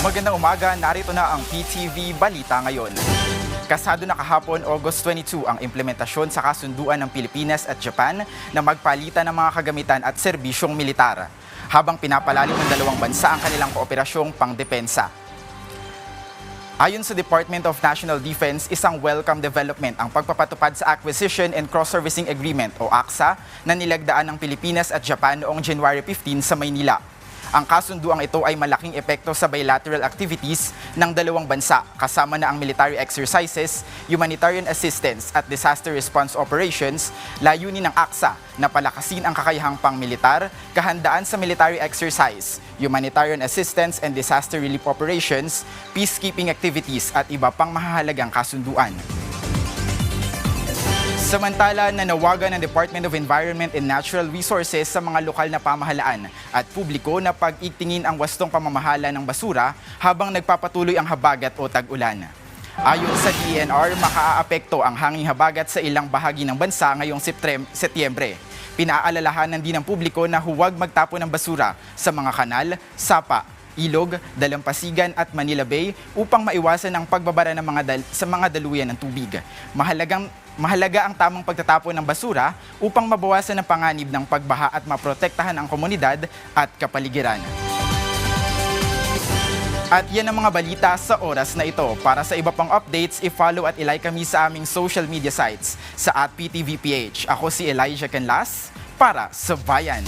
Magandang umaga, narito na ang PTV Balita ngayon. Kasado na kahapon, August 22, ang implementasyon sa kasunduan ng Pilipinas at Japan na magpalitan ng mga kagamitan at serbisyong militar, habang pinapalalim ng dalawang bansa ang kanilang kooperasyong pangdepensa. Ayon sa Department of National Defense, isang welcome development ang pagpapatupad sa Acquisition and Cross-Servicing Agreement o ACSA na nilagdaan ng Pilipinas at Japan noong January 15 sa Maynila. Ang kasunduang ito ay malaking epekto sa bilateral activities ng dalawang bansa, kasama na ang military exercises, humanitarian assistance at disaster response operations. Layunin ng ACSA na palakasin ang kakayahang pang-militar, kahandaan sa military exercise, humanitarian assistance and disaster relief operations, peacekeeping activities at iba pang mahahalagang kasunduan. Samantala, nanawagan ng Department of Environment and Natural Resources sa mga lokal na pamahalaan at publiko na pag-igtingin ang wastong pamamahala ng basura habang nagpapatuloy ang habagat o tag-ulan. Ayon sa DENR, makaaapekto ang hanging habagat sa ilang bahagi ng bansa ngayong Setyembre. Pinaalalahanan din ng publiko na huwag magtapon ng basura sa mga kanal, sapa, ilog, dalampasigan at Manila Bay upang maiwasan ang pagbabara ng sa mga daluyan ng tubig. Mahalaga ang tamang pagtatapon ng basura upang mabawasan ang panganib ng pagbaha at maprotektahan ang komunidad at kapaligiran. At yan ang mga balita sa oras na ito. Para sa iba pang updates, i-follow at ilike kami sa aming social media sites sa @PTVPH. Ako si Elijah Canlas para sa Bayan.